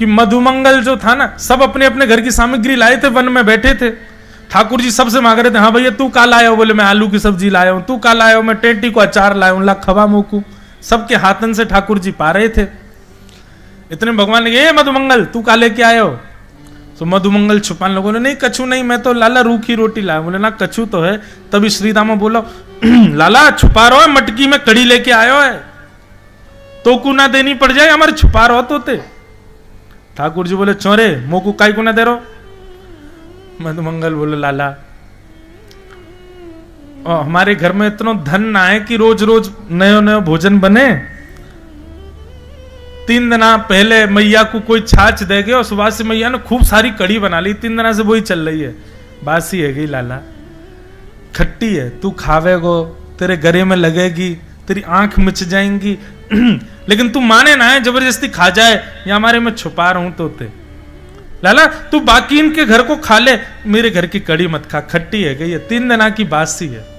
कि मधुमंगल जो था ना, सब अपने अपने घर की सामग्री लाए थे, वन में बैठे थे। ठाकुर जी सबसे मांग रहे थे, हाँ भैया तू का लाया हो? बोले मैं आलू की सब्जी लाया हूं। तू का लाया हो? मैं टेंटी को अचार लाया हूं। ला खवा मोकू। सबके हाथन से ठाकुर जी पा रहे थे। इतने भगवान ने, ये मधुमंगल तू का लेके आए हो? तो मधुमंगल छुपाने लोगों ने, नहीं कछु नहीं, मैं तो लाला रूखी रोटी लाया। बोले ना कछु तो है। तभी श्रीदामा बोला, लाला छुपा रहो है, मटकी में कड़ी लेके आयो है, तो को ना देनी पड़ जाए, हमारे छुपा रहो तोते। ठाकुर जी बोले, चोरे मोकू काई को ना दे रहो? मधुमंगल बोले, लाला हमारे घर में इतना धन ना है कि रोज रोज नयो नयो भोजन बने। 3 दिन पहले मैया को कोई छाछ दे गए और सुबह से मैया ने खूब सारी कड़ी बना ली। 3 दिन से वही चल रही है, बासी है गई लाला, खट्टी है, तू खावेगो तेरे गले में लगेगी, तेरी आंख मिच जाएंगी, लेकिन तू माने ना है, जबरदस्ती खा जाए, या हमारे में छुपा रहा हूं तोते। लाला तू बाकी इनके घर को खा ले, मेरे घर की कड़ी मत खा, खट्टी है गई है, 3 दिन की बासी है।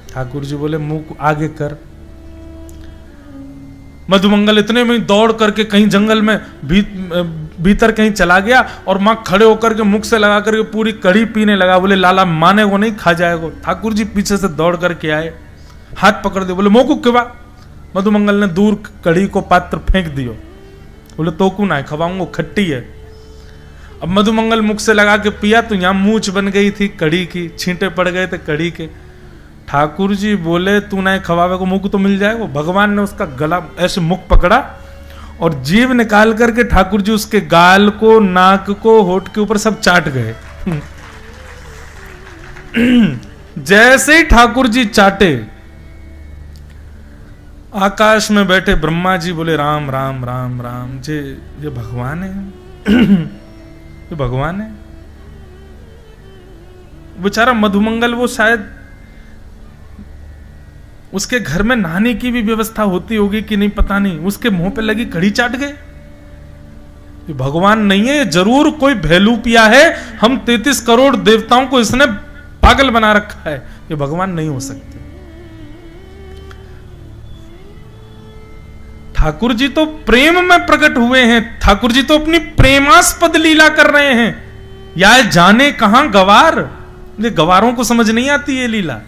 ठाकुर जी बोले, मुंह आगे कर। मधुमंगल इतने में दौड़ करके कहीं जंगल में भीतर कहीं चला गया और मां खड़े होकर के मुख से लगा करके पूरी कड़ी पीने लगा। बोले लाला माने वो नहीं, खा जाएगा। ठाकुर जी पीछे से दौड़ करके आए, हाथ पकड़ दिए। बोले मोकू क्यों? मधुमंगल ने दूर कड़ी को पात्र फेंक दियो। बोले तोकू ना है, खवाऊंगा, खट्टी है। अब मधुमंगल मुख से लगा के पिया तो यहां मूंछ बन गई थी कड़ी की, छींटे पड़ गए थे कड़ी के। ठाकुर जी बोले, तू ना खवावे को मुख तो मिल जाएगा। भगवान ने उसका गला ऐसे मुख पकड़ा और जीभ निकाल करके ठाकुर जी उसके गाल को, नाक को, होठ के ऊपर सब चाट गए। जैसे ही ठाकुर जी चाटे, आकाश में बैठे ब्रह्मा जी बोले, राम राम राम राम, ये भगवान है। ये भगवान है। बेचारा मधुमंगल, वो शायद उसके घर में नहाने की भी व्यवस्था होती होगी कि नहीं पता नहीं, उसके मुंह पे लगी कड़ी चाट गए। ये भगवान नहीं है, जरूर कोई भेलू पिया है। हम 33 करोड़ देवताओं को इसने पागल बना रखा है, ये भगवान नहीं हो सकते। ठाकुर जी तो प्रेम में प्रकट हुए हैं, ठाकुर जी तो अपनी प्रेमास्पद लीला कर रहे हैं। या जाने कहां गवार, ये गवारों को समझ नहीं आती ये लीला।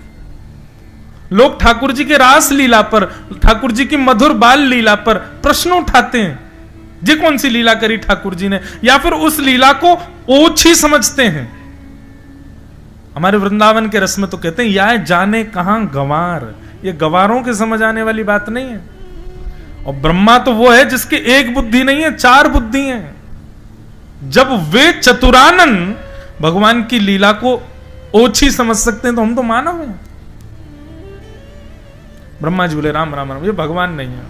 लोग ठाकुर जी के रास लीला पर, ठाकुर जी की मधुर बाल लीला पर प्रश्न उठाते हैं, ये कौन सी लीला करी ठाकुर जी ने, या फिर उस लीला को ओछी समझते हैं। हमारे वृंदावन के रस में तो कहते हैं, या जाने कहां गवार, ये गवारों के समझ आने वाली बात नहीं है। और ब्रह्मा तो वो है जिसकी एक बुद्धि नहीं है, 4 बुद्धि है। जब वे चतुरानन भगवान की लीला को ओछी समझ सकते हैं तो हम तो मानव हैं। ब्रह्मा जी बोले, राम राम राम, ये भगवान नहीं है।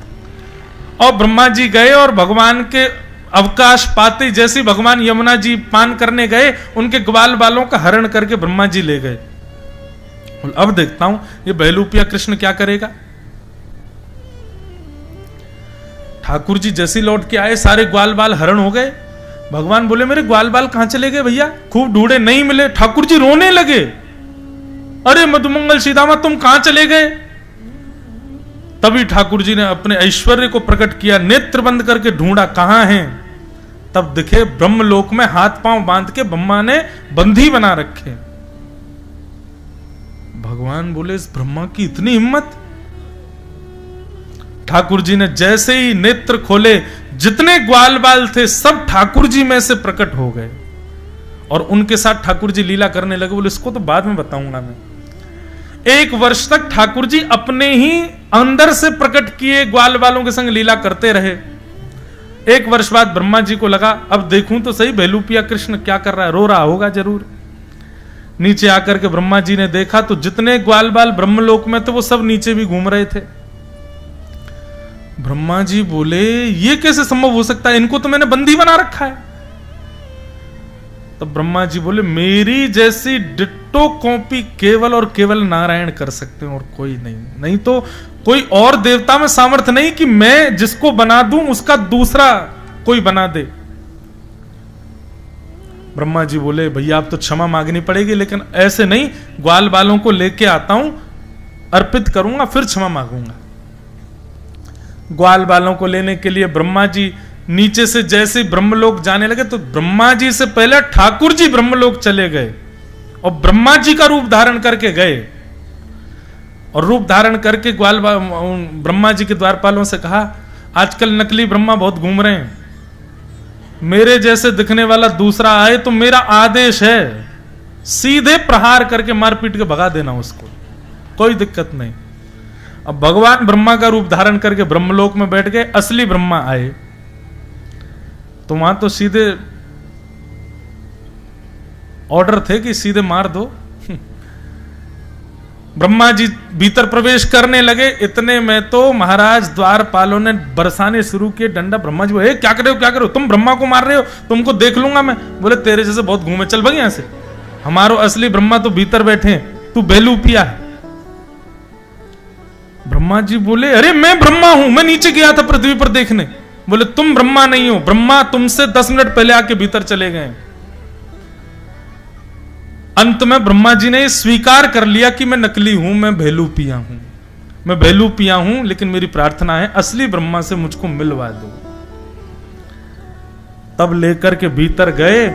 और ब्रह्मा जी गए और भगवान के अवकाश पाते जैसे भगवान यमुना जी पान करने गए, उनके ग्वाल बालों का हरण करके ब्रह्मा जी ले गए। अब देखता हूं ये बहलूपिया कृष्ण क्या करेगा। ठाकुर जी जैसे लौट के आए, सारे ग्वाल बाल हरण हो गए। भगवान बोले, मेरे ग्वाल बाल कहां चले गए भैया? खूब ढूंढे, नहीं मिले। ठाकुर जी रोने लगे, अरे मधुमंगल सीधामा तुम कहां चले गए? तभी ठाकुर जी ने अपने ऐश्वर्य को प्रकट किया, नेत्र बंद करके ढूंढा कहां हैं। तब दिखे ब्रह्मलोक में हाथ पांव बांध के ब्रह्मा ने बंधी बना रखे। भगवान बोले, इस ब्रह्मा की इतनी हिम्मत। ठाकुर जी ने जैसे ही नेत्र खोले, जितने ग्वाल बाल थे सब ठाकुर जी में से प्रकट हो गए और उनके साथ ठाकुर जी लीला करने लगे। बोले, इसको तो बाद में बताऊंगा मैं। 1 वर्ष तक ठाकुर जी अपने ही अंदर से प्रकट किए ग्वाल बालों के संग लीला करते रहे। 1 वर्ष बाद ब्रह्मा जी को लगा, अब देखूं तो सही बहलूपिया कृष्ण क्या कर रहा है, रो रहा होगा जरूर। नीचे आकर के ब्रह्मा जी ने देखा तो जितने ग्वाल बाल ब्रह्मलोक में थे वो सब नीचे भी घूम रहे थे। ब्रह्मा जी बोले, ये कैसे संभव हो सकता है, इनको तो मैंने बंदी बना रखा है। तो ब्रह्मा जी बोले, मेरी जैसी डिट्टो कॉपी केवल और केवल नारायण कर सकते हैं और कोई नहीं। नहीं तो कोई और देवता में सामर्थ्य नहीं कि मैं जिसको बना दूं उसका दूसरा कोई बना दे। ब्रह्मा जी बोले, भैया आप तो क्षमा मांगनी पड़ेगी, लेकिन ऐसे नहीं, ग्वाल बालों को लेके आता हूं, अर्पित करूंगा, फिर क्षमा मांगूंगा। ग्वाल बालों को लेने के लिए ब्रह्मा जी नीचे से जैसे ब्रह्मलोक जाने लगे तो ब्रह्मा जी से पहले ठाकुर जी ब्रह्मलोक चले गए और ब्रह्मा जी का रूप धारण करके गए और रूप धारण करके ब्रह्मा जी के द्वारपालों से कहा, आजकल नकली ब्रह्मा बहुत घूम रहे हैं, मेरे जैसे दिखने वाला दूसरा आए तो मेरा आदेश है सीधे प्रहार करके मारपीट के भगा देना उसको, कोई दिक्कत नहीं। अब भगवान ब्रह्मा का रूप धारण करके ब्रह्मलोक में बैठ गए, असली ब्रह्मा आए तो वहां तो सीधे ऑर्डर थे कि सीधे मार दो। ब्रह्मा जी भीतर प्रवेश करने लगे, इतने में तो महाराज द्वारपालों ने बरसाने शुरू किए डंडा। ब्रह्मा जी बोले, क्या कर रहे हो, क्या कर रहे हो, तुम ब्रह्मा को मार रहे हो, तुमको देख लूंगा मैं। बोले तेरे जैसे बहुत घूमे, चल भाग यहां से, हमारो असली ब्रह्मा तो भीतर बैठे हैं, तू बेलू पिया है। ब्रह्मा जी बोले, अरे मैं ब्रह्मा हूं, मैं नीचे गया था पृथ्वी पर देखने। बोले तुम ब्रह्मा नहीं हो, ब्रह्मा तुमसे 10 मिनट पहले आके भीतर चले गए। अंत में ब्रह्मा जी ने स्वीकार कर लिया कि मैं नकली हूं, मैं भेलू पिया हूं, मैं भेलू पिया हूं, लेकिन मेरी प्रार्थना है असली ब्रह्मा से मुझको मिलवा दो। तब लेकर के भीतर गए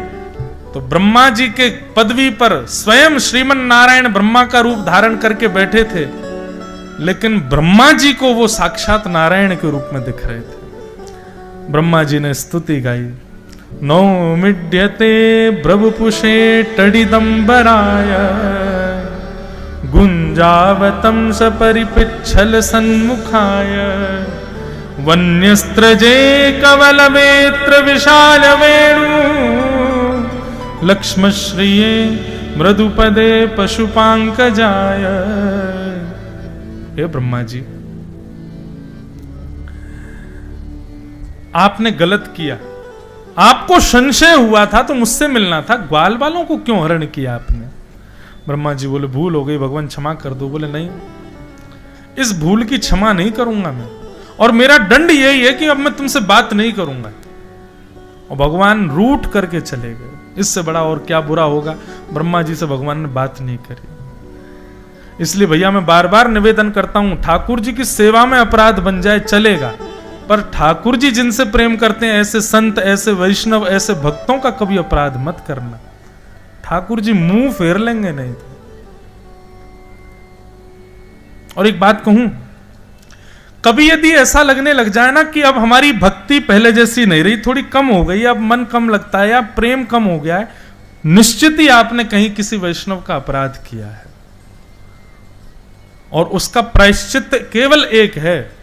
तो ब्रह्मा जी के पदवी पर स्वयं श्रीमन नारायण ब्रह्मा का रूप धारण करके बैठे थे, लेकिन ब्रह्मा जी को वो साक्षात नारायण के रूप में दिख रहे थे। ब्रह्मा जी ने स्तुति गाई, नौमिड्यते ब्रवपुषे टडिदंबराय गुंजावतं सपरिपिच्छल सन्मुखाय वन्यस्त्रजे कवलवेत्र विशाल वेणु लक्ष्मश्रिये मृदुपदे पशुपांकजाय। हे ब्रह्मा जी, आपने गलत किया, आपको संशय हुआ था तो मुझसे मिलना था, ग्वाल वालों को क्यों हरण किया आपने? ब्रह्मा जी बोले, भूल हो गई भगवान, क्षमा कर दो। बोले नहीं, इस भूल की क्षमा नहीं करूंगा मैं, और मेरा दंड यही है कि अब मैं तुमसे बात नहीं करूंगा। और भगवान रूठ करके चले गए। इससे बड़ा और क्या बुरा होगा, ब्रह्मा जी से भगवान ने बात नहीं करी। इसलिए भैया मैं बार बार निवेदन करता हूं, ठाकुर जी की सेवा में अपराध बन जाए चलेगा, पर ठाकुर जी जिनसे प्रेम करते हैं, ऐसे संत, ऐसे वैष्णव, ऐसे भक्तों का कभी अपराध मत करना। ठाकुर जी मुंह फेर लेंगे नहीं तो। और एक बात कहूं, कभी यदि ऐसा लगने लग जाए ना कि अब हमारी भक्ति पहले जैसी नहीं रही, थोड़ी कम हो गई, अब मन कम लगता है या प्रेम कम हो गया है, निश्चित ही आपने कहीं किसी वैष्णव का अपराध किया है, और उसका प्रायश्चित केवल एक है,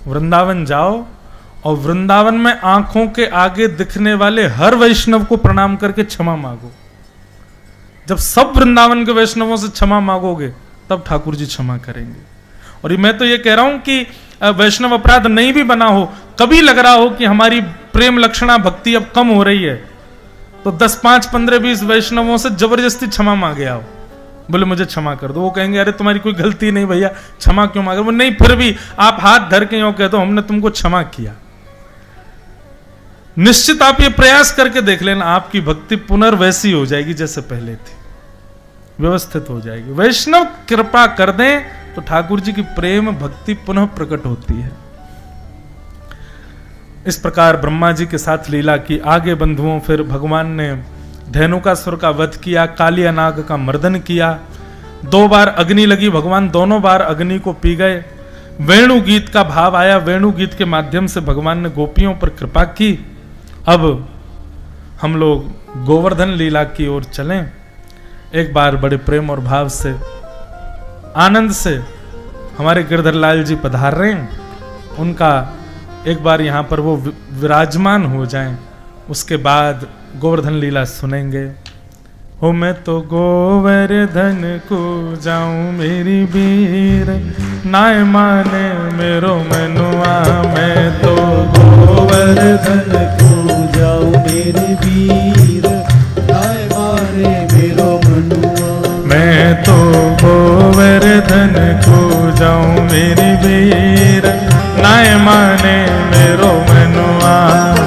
वृंदावन जाओ और वृंदावन में आंखों के आगे दिखने वाले हर वैष्णव को प्रणाम करके क्षमा मांगो। जब सब वृंदावन के वैष्णवों से क्षमा मांगोगे तब ठाकुर जी क्षमा करेंगे। और मैं तो ये कह रहा हूं कि वैष्णव अपराध नहीं भी बना हो, कभी लग रहा हो कि हमारी प्रेम लक्षणा भक्ति अब कम हो रही है, तो 10, 5, 15, 20 वैष्णवों से जबरदस्ती क्षमा मांगे आओ, बोले मुझे क्षमा कर दो। वो कहेंगे अरे तुम्हारी कोई गलती नहीं भैया, क्षमा क्यों मांगे? वो नहीं, फिर भी आप हाथ धर के यूं कह दो हमने तुमको क्षमा किया। निश्चित आप ये प्रयास करके देख लेना, आपकी भक्ति पुनर्वैसी हो जाएगी जैसे पहले थी, व्यवस्थित हो जाएगी। वैष्णव कृपा कर दें तो ठाकुर जी की प्रेम भक्ति पुनः प्रकट होती है। इस प्रकार ब्रह्मा जी के साथ लीला की। आगे बंधुओं फिर भगवान ने धेनुकासुर का वध किया, कालिया नाग का मर्दन किया, 2 बार अग्नि लगी, भगवान दोनों बार अग्नि को पी गए। वेणु गीत का भाव आया, वेणु गीत के माध्यम से भगवान ने गोपियों पर कृपा की। अब हम लोग गोवर्धन लीला की ओर चलें। एक बार बड़े प्रेम और भाव से, आनंद से हमारे गिरधर लाल जी पधार रहे हैं, उनका एक बार यहाँ पर वो विराजमान हो जाएं, उसके बाद गोवर्धन लीला सुनेंगे। हो मैं तो गोवर्धन को जाऊं मेरी वीर, नाय माने मेरो मनुआ। मैं तो गोवर्धन को जाऊं मेरी वीर, नाय माने मेरो मनुआ। मैं तो गोवर्धन को जाऊं मेरी वीर, नाय माने मेरो मनुआ।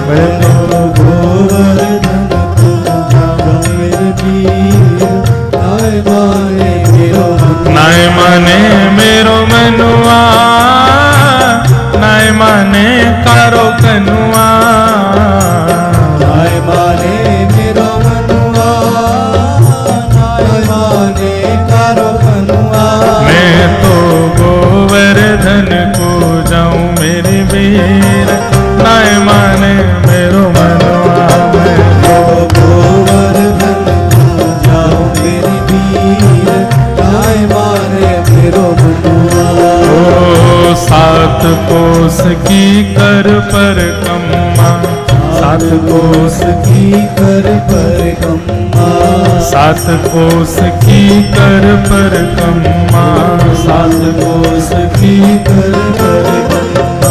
मैं तो गोवर्धन नाय माने मेरो मनुआ, नाय माने कारो कनुआ, नाय माने मेरो मनुआ, नाय माने कारो कनुआ। मैं तो गोवर्धन को जाऊं मेरी वीर, नाय माने मेरो मनुआ। मैं तो गोवर्धन को जाऊं मेरी वीर, नाय माने मेरो मनुआ। ओ सात कोस की कर पर कम्मा, सात कोस की कर पर कम्मा, सात कोस की कर पर कम्मा, सात कोस की कर पर कम्मा,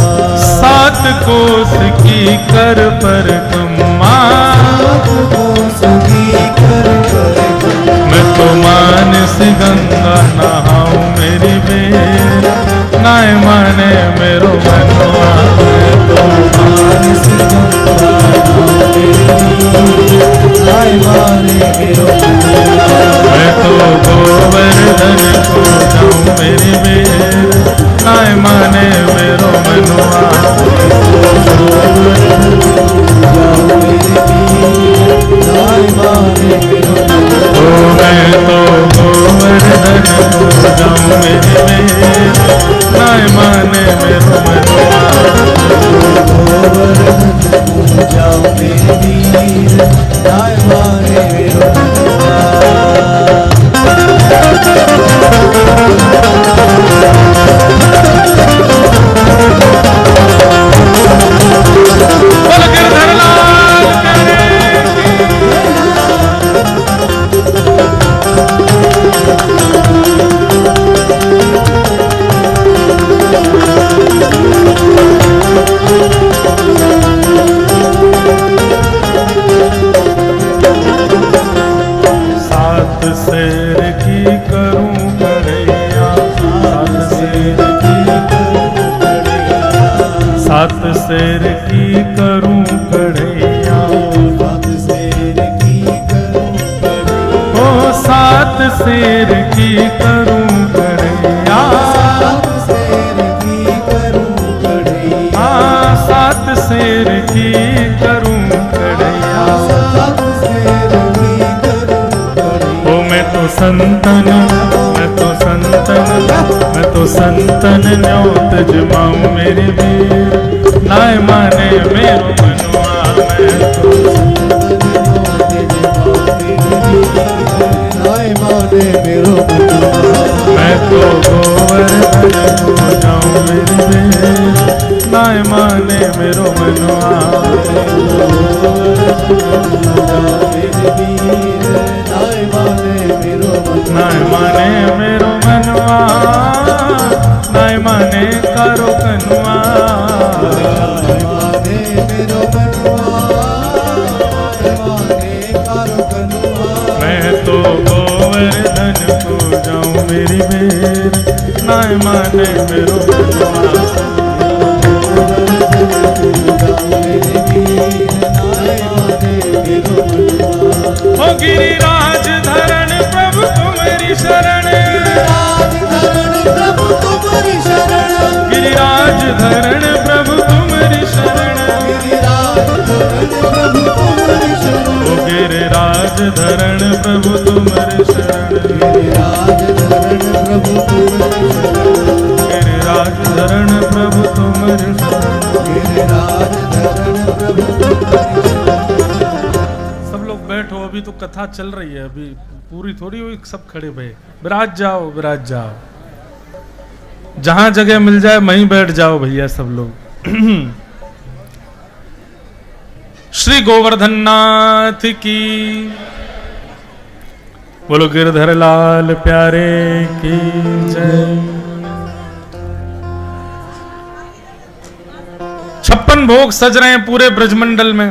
सात कोस की कर पर कम्मा। सात कोस की कर पर कम्मा। मैं तो मानस गंगा नहाऊं मेरी बेर, नाय माने मेरो मनवा। मैं तो मानस गंगा नाय माने मेरो मनवा। मैं तो गोवर्धन को जाऊं मेरी बेर, नाय माने मेरो मनवा। ओ मैं तो गोवर्धन को जाऊं मेरी बेर, नाय माने मेरो मनवा। जाओ मेरे वीर, नाय माने मेरो मनवा। बोल गिरधर लाल प्यारे सात शेर की करूं कढ़ैया, सात शेर की सात शेर की करूं कढ़ैया, सात शेर की करूं कढ़ैया, ओ सात शेर की करूं कढ़ैया, सात शेर की करूं कढ़ैया, हाँ सात शेर की करूं कढ़ैया। सात शेर की करूं कढ़ैया। ओ मैं तो संतन, मैं तो संतन, मैं तो संतन न्योत जमाऊं मेरी वीर, नाय माने मेरो मनवा। मैं तो नाय माने मेरो मनवा। मैं तो गोवर्धन को जाऊं मेरी वीर, नाय माने मेरो मनवा। नाय माने मेरो मनवा। नाय माने मेरो मनवा, नाय माने कारो कनुआ। नाय माने मेरो मनवा, नाय माने कारो कनुआ। मैं तो गोवर्धन को जाऊं मेरी बेर, नाय माने मेरो मनवा। ओ गिरिराज धरण प्रभु तुम्हारी शरण, प्रभु तुम्हारी शरण, गिरिराज धरण प्रभु तुम्हारी शरण, ओ गिरिराज धरण प्रभु तुम्हारी शरण, गिरिराज धरण प्रभु तुम्हारी शरण। सब लोग बैठो, अभी तो कथा चल रही है, अभी पूरी थोड़ी हुई, सब खड़े भये। विराज जाओ, विराज जाओ, जहां जगह मिल जाए वहीं बैठ जाओ भैया सब लोग। श्री गोवर्धन नाथ की, बोलो गिरधर लाल प्यारे की जय। 56 भोग सज रहे हैं पूरे ब्रजमंडल में।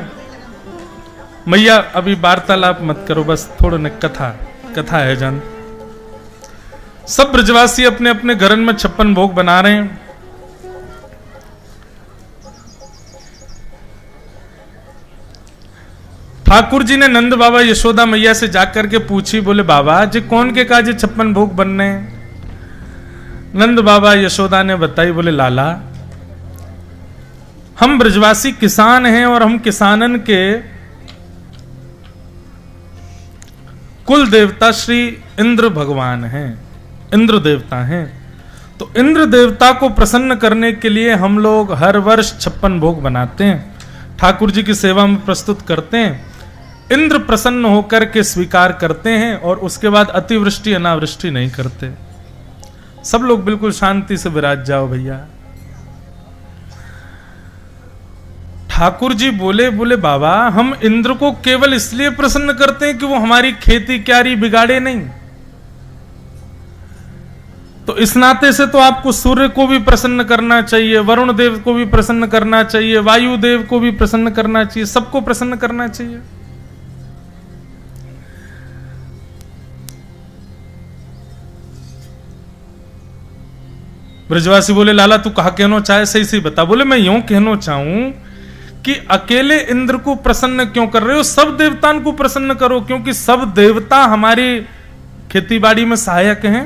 मैया अभी वार्तालाप मत करो, बस थोड़ा न कथा है जान। सब ब्रजवासी अपने अपने घरन में 56 भोग बना रहे हैं। ठाकुर जी ने नंद बाबा यशोदा मैया से जाकर के पूछी, बोले बाबा जी कौन के काजे 56 भोग बनने हैं? नंद बाबा यशोदा ने बताई, बोले लाला हम ब्रजवासी किसान हैं और हम किसानन के कुल देवता श्री इंद्र भगवान हैं, इंद्र देवता हैं। तो इंद्र देवता को प्रसन्न करने के लिए हम लोग हर वर्ष 56 भोग बनाते हैं, ठाकुर जी की सेवा में प्रस्तुत करते हैं। इंद्र प्रसन्न होकर के स्वीकार करते हैं और उसके बाद अतिवृष्टि अनावृष्टि नहीं करते। सब लोग बिल्कुल शांति से विराज जाओ भैया। ठाकुर जी बोले बाबा हम इंद्र को केवल इसलिए प्रसन्न करते हैं कि वो हमारी खेती क्यारी बिगाड़े नहीं। तो इस नाते से तो आपको सूर्य को भी प्रसन्न करना चाहिए, वरुण देव को भी प्रसन्न करना चाहिए, वायु देव को भी प्रसन्न करना चाहिए, सबको प्रसन्न करना चाहिए। ब्रजवासी बोले लाला तू कहा कहना चाहे सही सही बता। बोले मैं यूं कहना चाहूं कि अकेले इंद्र को प्रसन्न क्यों कर रहे हो, सब देवताओं को प्रसन्न करो, क्योंकि सब देवता हमारी खेतीबाड़ी में सहायक हैं।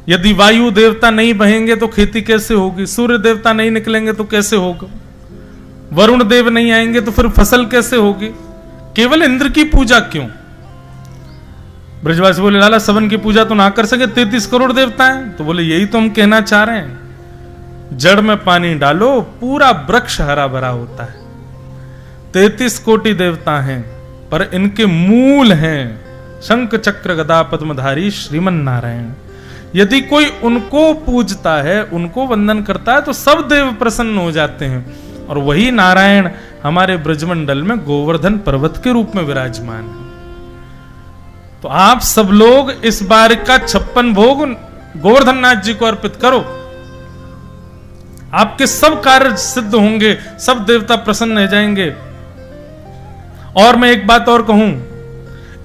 यदि वायु देवता नहीं बहेंगे तो खेती कैसे होगी, सूर्य देवता नहीं निकलेंगे तो कैसे होगा, वरुण देव नहीं आएंगे तो फिर फसल कैसे होगी, केवल इंद्र की पूजा क्यों। ब्रजवासी बोले लाला सबन की पूजा तो ना कर सके, 33 करोड़ देवता हैं। तो बोले यही तो हम कहना चाह रहे हैं, जड़ में पानी डालो पूरा वृक्ष हरा भरा होता है। 33 कोटि देवता हैं पर इनके मूल हैं शंख चक्र गदा पद्मधारी श्रीमन नारायण। यदि कोई उनको पूजता है, उनको वंदन करता है तो सब देव प्रसन्न हो जाते हैं। और वही नारायण हमारे ब्रजमंडल में गोवर्धन पर्वत के रूप में विराजमान है। तो आप सब लोग इस बार का 56 भोग गोवर्धन नाथ जी को अर्पित करो, आपके सब कार्य सिद्ध होंगे, सब देवता प्रसन्न हो जाएंगे। और मैं एक बात और कहूं,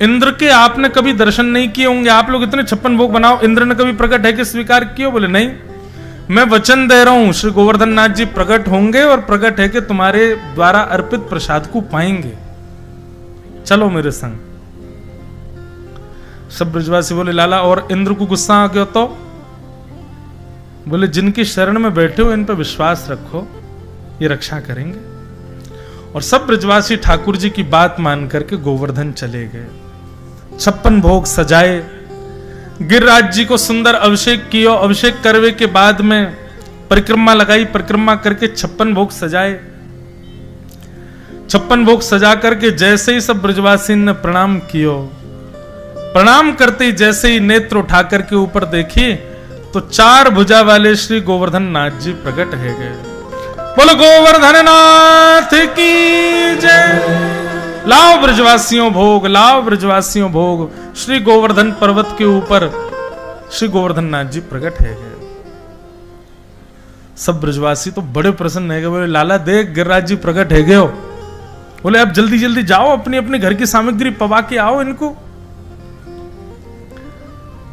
इंद्र के आपने कभी दर्शन नहीं किए होंगे, आप लोग इतने 56 भोग बनाओ, इंद्र ने कभी प्रकट है कि स्वीकार किए? बोले नहीं। मैं वचन दे रहा हूं श्री गोवर्धन नाथ जी प्रकट होंगे और प्रकट है कि तुम्हारे द्वारा अर्पित प्रसाद को पाएंगे। चलो मेरे संग। सब ब्रजवासी बोले लाला और इंद्र को गुस्सा आ गया तो? बोले जिनकी शरण में बैठे हो इन पर विश्वास रखो, ये रक्षा करेंगे। और सब ब्रजवासी ठाकुर जी की बात मान करके गोवर्धन चले गए। 56 भोग सजाए, गिरिराज जी को सुंदर अभिषेक किया, अभिषेक करवे के बाद में परिक्रमा लगाई, परिक्रमा करके 56 भोग सजाए। 56 भोग सजा करके जैसे ही सब ब्रजवासी ने प्रणाम कियो, प्रणाम करते ही जैसे ही नेत्र उठा करके ऊपर देखी तो 4 भुजा वाले श्री गोवर्धन नाथ जी प्रकट है गए। बोलो गोवर्धन नाथ की जय। लाओ ब्रजवासियों भोग, लाओ ब्रजवासियों भोग। श्री गोवर्धन पर्वत के ऊपर श्री गोवर्धन नाथ जी प्रकट है गए। सब ब्रजवासी तो बड़े प्रसन्न है गए। बोले लाला देख गिरिराज जी प्रकट है गए हो। बोले अब जल्दी जल्दी जाओ अपनी अपनी घर की सामग्री पवा के आओ इनको।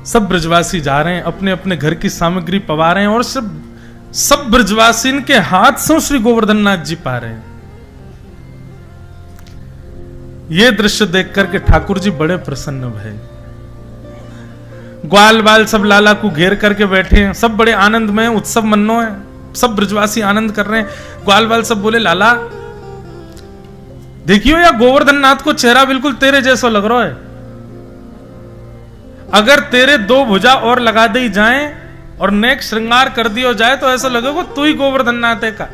सब ब्रजवासी जा रहे हैं, अपने अपने घर की सामग्री पवा रहे हैं और सब ब्रजवासी के हाथ से श्री गोवर्धन नाथ जी पा रहे हैं। ये दृश्य देख करके ठाकुर जी बड़े प्रसन्न भये। ग्वाल बाल सब लाला को घेर करके बैठे हैं, सब बड़े आनंद में उत्सव मन्नो है, सब ब्रजवासी आनंद कर रहे हैं। ग्वाल बाल सब बोले लाला देखियो या गोवर्धन नाथ को चेहरा बिल्कुल तेरे जैसा लग रहा है। अगर तेरे 2 भुजा और लगा दी जाएं और नेक श्रृंगार कर दिया जाए तो ऐसा लगेगा तू ही गोवर्धन नाथ है का।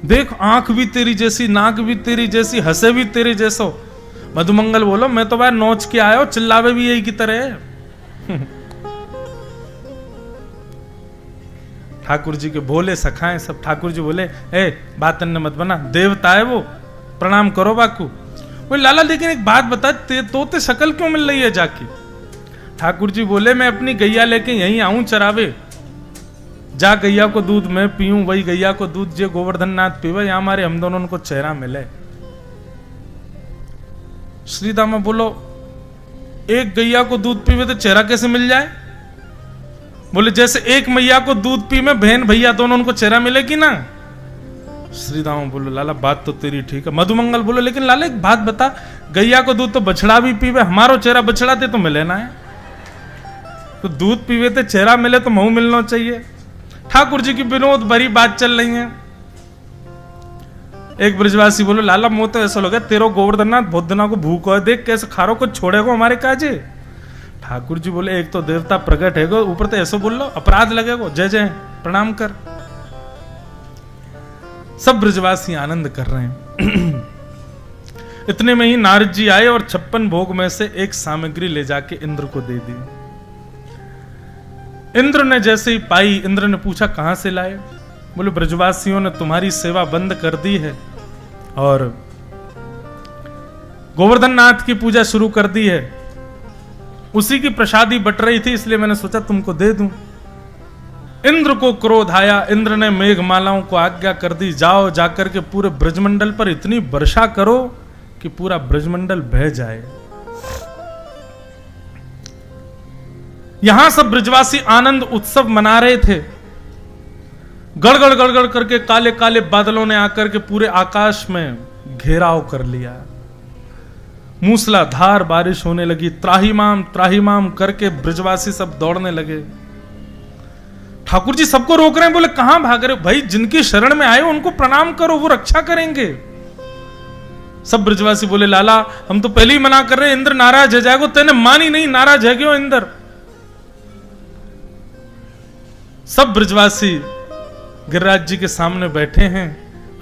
देख आंख भी तेरी जैसी, नाक भी तेरी जैसी, हंसे भी तेरे जैसो। मधुमंगल बोलो मैं तो भाई नोच के आयो, चिल्लावे भी यही की तरह है। ठाकुर जी के भोले सखाएं सब। ठाकुर जी बोले ए बात अन्य मत बना, देवता है वो, प्रणाम करो बाकू। बोले लाला लेकिन एक बात बता, तोते शक्ल क्यों मिल रही है जाके? ठाकुर जी बोले मैं अपनी गैया लेके यहीं आऊं चरावे, जा गैया को दूध मैं पीऊं, वही गैया को दूध जो गोवर्धन नाथ पीवे, यहां हमारे हम दोनों को चेहरा मिले। श्रीदामा बोलो एक गैया को दूध पीवे तो चेहरा कैसे मिल जाए? बोले जैसे एक मैया को दूध पी में बहन भैया दोनों उनको चेहरा मिलेगी ना। श्रीदामा बोलो लाला बात तो तेरी ठीक है। मधुमंगल बोलो लेकिन लाला एक बात बता, गैया को दूध तो बछड़ा भी पीवे, हमारो चेहरा बछड़ा थे तो मिले ना है, तो दूध पीवे तो चेहरा मिले तो मुंह मिलना चाहिए। ठाकुर जी की विनोद भरी बात चल रही है। एक ब्रजवासी बोलो, लाला मोह तो ऐसा लगा तेरो गोवर्धननाथ बहुत दिना को भूख है, देख कैसे खारो को छोड़ेगो हमारे काजे। ठाकुर जी बोले, एक तो देवता प्रकट है, ऊपर तो ऐसा बोल लो, अपराध लगेगो, जय जय प्रणाम कर। सब ब्रजवासी आनंद कर रहे हैं। इतने में ही नारद जी आए और 56 भोग में से एक सामग्री ले जाके इंद्र को दे दी। इंद्र ने जैसे ही पाई, इंद्र ने पूछा कहां से लाए? बोले ब्रजवासियों ने तुम्हारी सेवा बंद कर दी है और गोवर्धन नाथ की पूजा शुरू कर दी है, उसी की प्रसादी बट रही थी, इसलिए मैंने सोचा तुमको दे दूं। इंद्र को क्रोध आया, इंद्र ने मेघमालाओं को आज्ञा कर दी, जाओ जाकर के पूरे ब्रजमंडल पर इतनी वर्षा करो कि पूरा ब्रजमंडल बह जाए। यहां सब ब्रजवासी आनंद उत्सव मना रहे थे। गड़गड़ गड़गड़ करके काले काले बादलों ने आकर के पूरे आकाश में घेराव कर लिया। मूसलाधार बारिश होने लगी, त्राहिमाम करके ब्रजवासी सब दौड़ने लगे। ठाकुर जी सबको रोक रहे हैं, बोले कहां भाग रहे हो भाई, जिनकी शरण में आए उनको प्रणाम करो, वो रक्षा करेंगे। सब ब्रजवासी बोले, लाला हम तो पहले ही मना कर रहे हैं, इंद्र नाराज है जाएगो, तेने मानी नहीं, नाराज है क्यों इंद्र? सब ब्रजवासी गिरिराज जी के सामने बैठे हैं,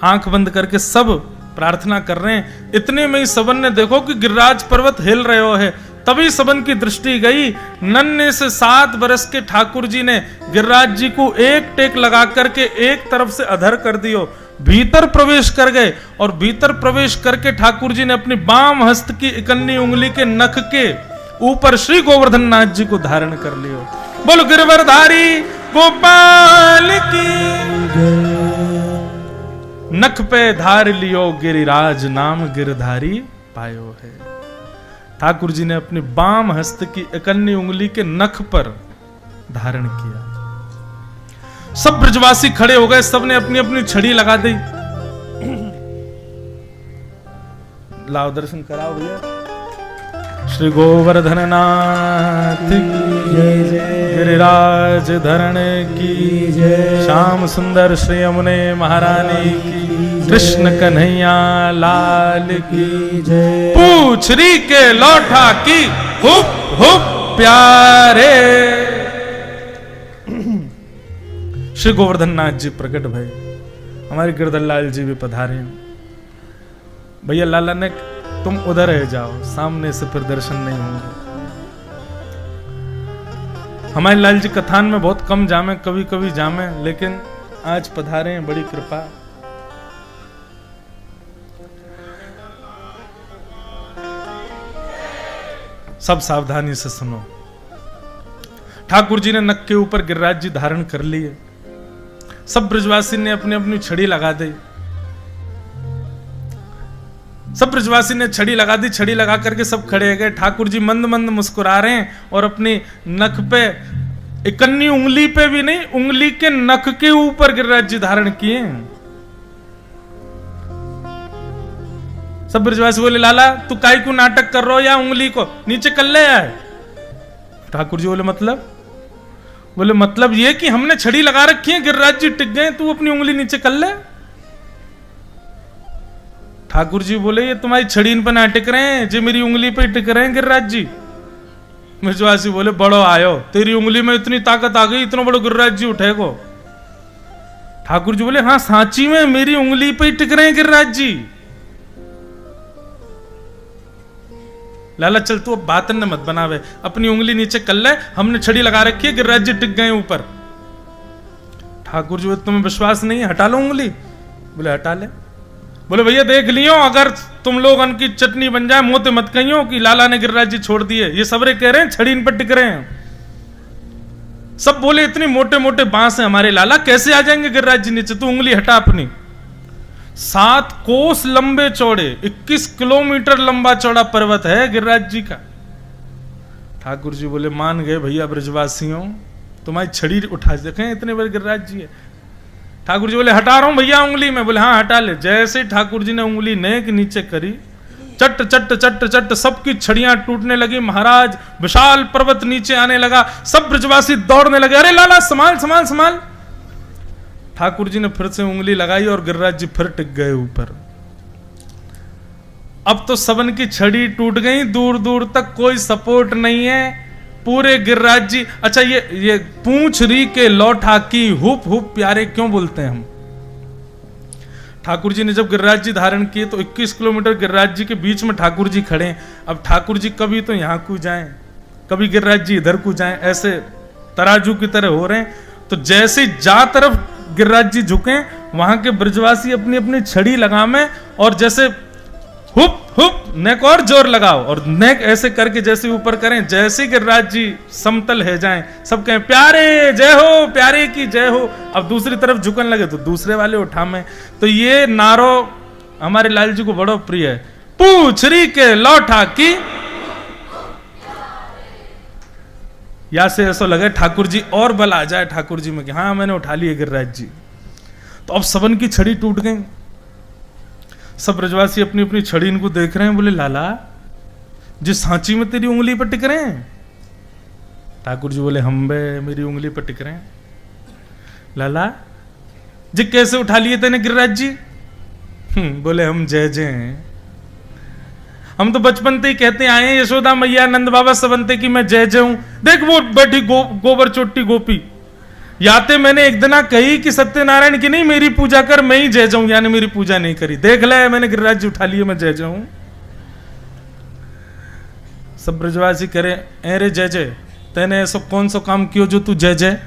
आंख बंद करके सब प्रार्थना कर रहे हैं। इतने में ही सबन ने देखो कि गिरिराज पर्वत हिल रहे हो है, तभी सबन की दृष्टि गई। नन्हे से 7 बरस के ठाकुर जी ने गिरिराज जी को एक टेक लगा करके एक तरफ से अधर कर दियो, भीतर प्रवेश कर गए और भीतर प्रवेश करके ठाकुर जी ने अपनी बाम हस्त की इकन्नी उंगली के नख के ऊपर श्री गोवर्धन नाथ जी को धारण कर लियो। बोलो गिरवरधारी गोपाल की, नख पे धार लियो गिरिराज, नाम गिरधारी पायो है। ठाकुर जी ने अपनी बाम हस्त की इकन्नी उंगली के नख पर धारण किया। सब ब्रजवासी खड़े हो गए, सबने अपनी अपनी छड़ी लगा दी। लाओ दर्शन कराओ भैया। श्री गोवर्धन नाथ की जय, गिरिराज धरण की जय, श्याम सुंदर श्री यमुने महारानी की, कृष्ण कन्हैया लाल की जय, पूछरी के लौठा की हुप हुप प्यारे। श्री गोवर्धन नाथ जी प्रकट भय, हमारे गिरधर लाल जी भी पधारे। भैया लाला ने तुम उधर रह जाओ, सामने से फिर दर्शन नहीं होंगे। हमारे लाल जी कथान में बहुत कम जामे, कभी कभी जामे, लेकिन आज पधारे हैं, बड़ी कृपा। सब सावधानी से सुनो। ठाकुर जी ने नक के ऊपर गिरिराज जी धारण कर लिए। सब ब्रजवासी ने अपनी अपनी छड़ी लगा दी। सब ब्रजवासी ने छड़ी लगा दी। छड़ी लगा करके सब खड़े गए। ठाकुर जी मंद मंद मुस्कुरा रहे हैं और अपनी नख पे, इकन्नी उंगली पे भी नहीं, उंगली के नख के ऊपर गिरिराज जी धारण किए। सब ब्रजवासी बोले, लाला तू काई को नाटक कर रहा हो, या उंगली को नीचे कर ले आए। ठाकुर जी बोले, मतलब? बोले मतलब ये कि हमने छड़ी लगा रखी है, गिरिराज जी टिक गए, तू अपनी उंगली नीचे कर ले। ठाकुर जी बोले, ये तुम्हारी छड़ी इन पर ना टिक रहे हैं, जो मेरी उंगली पे टिक रहे हैं गिरिराज जी। ब्रजवासी बोले, बड़ो आयो, तेरी उंगली में इतनी ताकत आ गई, इतना बड़ो गिरिराज जी उठेगो। ठाकुर जी बोले, हाँ सांची में मेरी उंगली पे टिक रहे हैं गिरिराज जी। लाला चल तू अब बात न मत बनावे, अपनी उंगली नीचे कर ले, हमने छड़ी लगा रखी है, गिरिराज जी टिक गए ऊपर। ठाकुर जी बोले, तुम्हें विश्वास नहीं है, हटा लो उंगली। बोले हटा ले। बोले भैया देख लियो, अगर तुम लोग उनकी चटनी बन जाए, मोते मत कहियो कि लाला ने गिरिराज जी छोड़ दिए, ये सबरे कह रहे हैं छड़ी इन पर टिक रहे हैं। सब बोले, इतनी मोटे मोटे बांस है हमारे लाला, कैसे आ जाएंगे गिरिराज जी नीचे, तू उंगली हटा अपनी। 7 कोस लंबे चौड़े, 21 किलोमीटर लंबा चौड़ा पर्वत है गिरिराज जी का। ठाकुर जी बोले, मान गए भैया ब्रजवासियों, तुम्हारी छड़ी उठा देखें, इतने बड़े गिरिराज जी है। ठाकुर जी बोले, हटा रहा हूं भैया उंगली में। बोले हाँ हटा ले। जैसे ठाकुर जी ने उंगली नेक नीचे करी, चट चट चट चट सबकी छड़ियां टूटने लगी। महाराज विशाल पर्वत नीचे आने लगा। सब ब्रजवासी दौड़ने लगे, अरे लाला संभाल संभाल संभाल। ठाकुर जी ने फिर से उंगली लगाई और गिरिराज जी फिर टिक गए ऊपर। अब तो सबन की छड़ी टूट गई, दूर दूर तक कोई सपोर्ट नहीं है। पूरे गिरिराज जी, अच्छा ये पूंछ री के लौठा की हुप हुप प्यारे क्यों बोलते हैं हम? ठाकुर जी ने जब गिरिराज जी धारण किए तो 21 किलोमीटर गिरिराज जी के बीच में ठाकुर जी खड़े हैं। अब ठाकुर जी कभी तो यहां को जाएं, कभी गिरिराज जी इधर को जाएं, ऐसे तराजू की तरह हो रहे हैं। तो जैसे जा तरफ गिरिराज जी झुके, वहां के ब्रजवासी अपनी अपनी छड़ी लगावे और जैसे हुप हुप नेक और जोर लगाओ, और नेक ऐसे करके जैसे ऊपर करें, जैसे गिरिराज जी समतल है जाएं, सब कहें प्यारे जय हो, प्यारे की जय हो। अब दूसरी तरफ झुकने लगे तो दूसरे वाले उठामे। तो ये नारो हमारे लाल जी को बड़ा प्रिय है, पूछरी के लौठा की। या से ऐसा लगे ठाकुर जी और बल आ जाए ठाकुर जी में कि हाँ मैंने उठा लिए गिरिराज जी। तो अब सबन की छड़ी टूट गई। सब ब्रजवासी अपनी अपनी छड़ी इनको देख रहे हैं, बोले लाला जिस सांची में तेरी उंगली पर टिक रहे हैं। ठाकुर जी बोले हम बे मेरी उंगली पर टिक रहे हैं। लाला जी कैसे उठा लिए तेने गिरिराज जी? बोले हम जय जय हैं, हम तो बचपन से ही कहते आए हैं यशोदा मैया नंद बाबा सबंते की मैं जय जय हूं। देख वो बैठी गोबर चोटी गोपी, याते मैंने एक दिना कही कि सत्यनारायण की नहीं मेरी पूजा कर, मैं ही जय जाऊं, यानी मेरी पूजा नहीं करी। देख ले मैंने गिरिराज जी उठा लिए, मैं जय जाऊं। सब ब्रजवासी करे अरे जय जय, तेने ऐसा कौन सा काम कियो जो तू जय जय?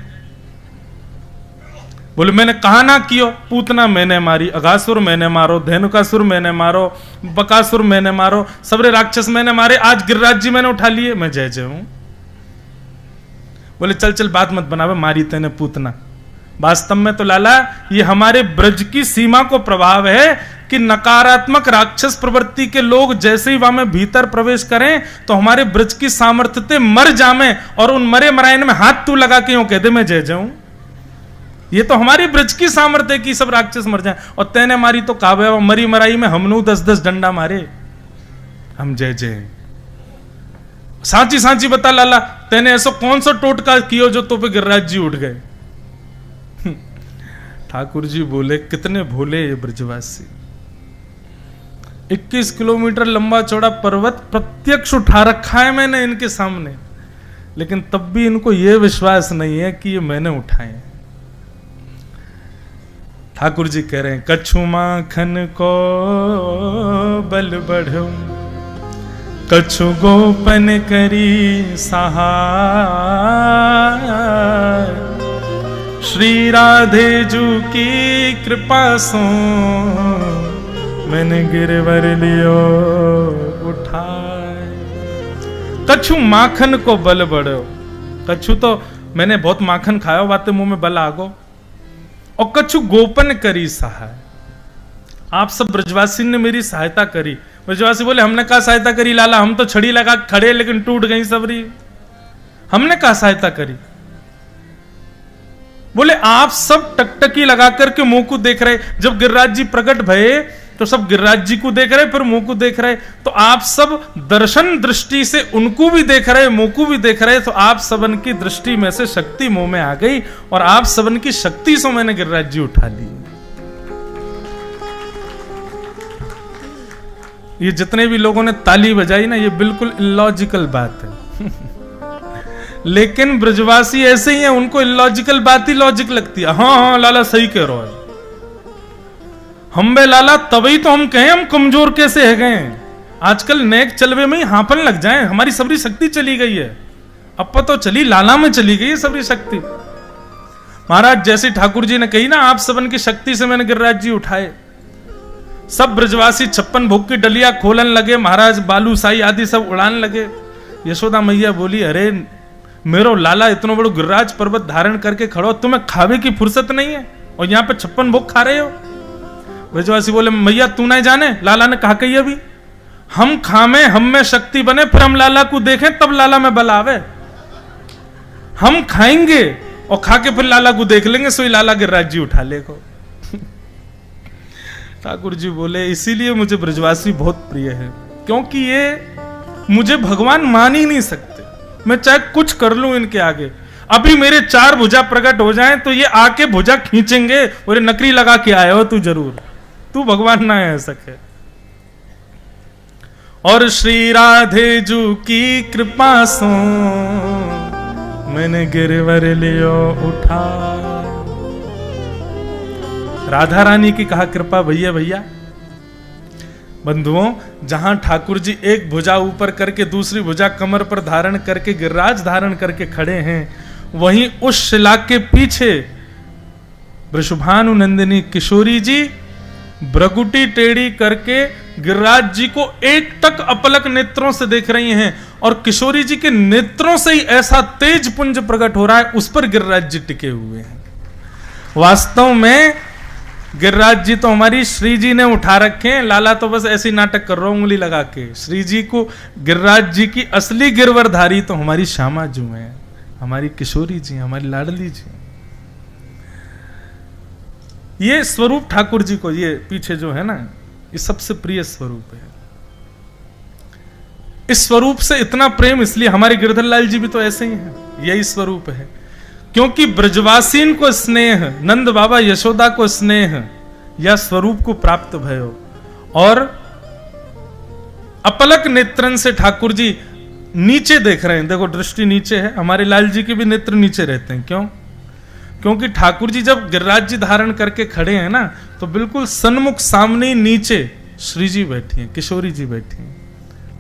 बोले मैंने कहा ना कियो, पूतना मैंने मारी, अघासुर मैंने मारो, धेनुकासुर मैंने मारो, बकासुर मैंने मारो, सबरे राक्षस मैंने मारे, आज गिरिराज जी मैंने उठा लिए, मैं जय जय हूं। बोले चल चल बात मत बनावे, मारी तेने पूतना। वास्तव में तो लाला ये हमारे ब्रज की सीमा को प्रभाव है कि नकारात्मक राक्षस प्रवृत्ति के लोग जैसे ही वहां में भीतर प्रवेश करें तो हमारे ब्रज की सामर्थ्यते मर जामे, और उन मरे मरायन में हाथ तू लगा के यूं कह दे मैं जय जाऊं। ये तो हमारी ब्रज की सामर्थ्य की सब राक्षस मर जाएं, और तेने मारी तो कावे मरी मराई में हमनू 10-10 डंडा मारे, हम जय जय। सांची सांची बता लाला तेने ऐसा कौन सा टोटका कियो जो तो पे गिरिराज जी उठ गए? ठाकुर जी बोले कितने भोले ये ब्रजवासी। 21 किलोमीटर लंबा चौड़ा पर्वत प्रत्यक्ष उठा रखा है मैंने इनके सामने, लेकिन तब भी इनको यह विश्वास नहीं है कि ये मैंने उठाए। ठाकुर जी कह रहे हैं कछु माखन को बल बढ़ो, कछु गोपन करी सहाय, श्री राधे जू की कृपा सो मैंने गिरवर लियो उठाए। कछु माखन को बल बढ़ो, कछु तो मैंने बहुत माखन खाया, बातें मुंह में बल आगो, और कछु गोपन करी सहाय, आप सब ब्रजवासी ने मेरी सहायता करी। ब्रजवासी बोले हमने कहा सहायता करी लाला, हम तो छड़ी लगा खड़े लेकिन टूट गई सबरी, हमने कहा सहायता करी। बोले आप सब टकटकी लगा करके मुंह को देख रहे, जब गिरिराज जी प्रकट भये तो सब गिरिराज जी को देख रहे फिर मुंह को देख रहे, तो आप सब दर्शन दृष्टि से उनको भी देख रहे मुंह को भी देख रहे, तो आप सबन की दृष्टि में से शक्ति मुंह में आ गई, और आप सबन की शक्ति से मैंने गिरिराज जी उठा ली। ये जितने भी लोगों ने ताली बजाई ना, ये बिल्कुल इलॉजिकल बात है। लेकिन ब्रजवासी ऐसे ही हैं, उनको इलॉजिकल बात ही लॉजिक लगती है। हाँ हाँ लाला सही कह रहे हो, हम बे लाला तभी तो हम कहें हम कमजोर कैसे है गए। आजकल नेक चलवे में ही हांपन लग जाए, हमारी सबरी शक्ति चली गई है, अब तो चली लाला में चली गई है सबरी शक्ति। महाराज जैसे ठाकुर जी ने कही ना आप सबन की शक्ति से मैंने गिरिराज जी उठाए, सब ब्रजवासी 56 भोग की डलिया खोलन लगे, महाराज बालू साई आदि सब उड़ान लगे। यशोदा मैया बोली अरे मेरो लाला इतना बड़ो गिरिराज पर्वत धारण करके खड़ो, तुम्हें खावे की फुर्सत नहीं है और यहाँ पे 56 भोग खा रहे हो। ब्रजवासी बोले मैया तू नहीं जाने, लाला ने कहा कही अभी हम खामे हम में शक्ति बने, फिर हम लाला को देखें तब लाला में बल आवे। हम खाएंगे और खा के फिर लाला को देख लेंगे, सोई लाला गिरिराज जी उठा ले को। ठाकुर जी बोले इसीलिए मुझे ब्रजवासी बहुत प्रिय है, क्योंकि ये मुझे भगवान मान ही नहीं सकते, मैं चाहे कुछ कर लूं इनके आगे। अभी मेरे 4 भुजा प्रकट हो जाएं तो ये आके भुजा खींचेंगे, और नकली लगा के आए हो तू, जरूर तू भगवान ना है सके। और श्री राधे जू की कृपा सो मैंने गिरवर लियो उठा। राधा रानी की कहा कृपा भैया भैया। बंधुओं, जहां ठाकुर जी एक भुजा ऊपर करके दूसरी भुजा कमर पर धारण करके गिरिराज धारण करके खड़े हैं, वहीं उस शिला के पीछे वृषभानु नंदिनी किशोरी जी भ्रगुटी टेढ़ी करके गिरिराज जी को एक टक अपलक नेत्रों से देख रही हैं, और किशोरी जी के नेत्रों से ही ऐसा तेज पुंज प्रकट हो रहा है, उस पर गिरिराज जी टिके हुए हैं। वास्तव में गिरिराज जी तो हमारी श्री जी ने उठा रखे हैं, लाला तो बस ऐसी नाटक कर रहा हूं उंगली लगा के। श्री जी को, गिरिराज जी की असली गिरवरधारी तो हमारी श्यामा जू है, हमारी किशोरी जी, हमारी लाडली जी। ये स्वरूप ठाकुर जी को, ये पीछे जो है ना, ये सबसे प्रिय स्वरूप है। इस स्वरूप से इतना प्रेम इसलिए, हमारे गिरधर लाल जी भी तो ऐसे ही हैं, यही स्वरूप है। क्योंकि ब्रजवासीन को स्नेह, नंद बाबा यशोदा को स्नेह या स्वरूप को प्राप्त भयो, और अपलक नेत्रन से ठाकुर जी नीचे देख रहे हैं। देखो दृष्टि नीचे है, हमारे लाल जी के भी नेत्र नीचे रहते हैं। क्यों? क्योंकि ठाकुर जी जब गिरिराज जी धारण करके खड़े हैं ना, तो बिल्कुल सन्मुख सामने नीचे श्री जी बैठी हैं, किशोरी जी बैठी हैं।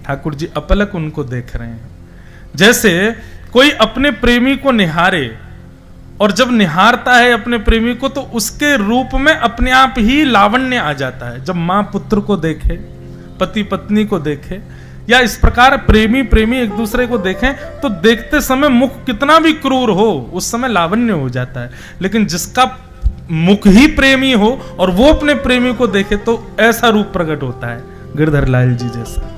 ठाकुर जी अपलक उनको देख रहे हैं। जैसे कोई अपने प्रेमी को निहारे, और जब निहारता है अपने प्रेमी को तो उसके रूप में अपने आप ही लावण्य आ जाता है। जब मां पुत्र को देखे, पति पत्नी को देखे, या इस प्रकार प्रेमी प्रेमी एक दूसरे को देखें, तो देखते समय मुख कितना भी क्रूर हो, उस समय लावण्य हो जाता है। लेकिन जिसका मुख ही प्रेमी हो और वो अपने प्रेमी को देखे, तो ऐसा रूप प्रकट होता है गिरधर लाल जी जैसा।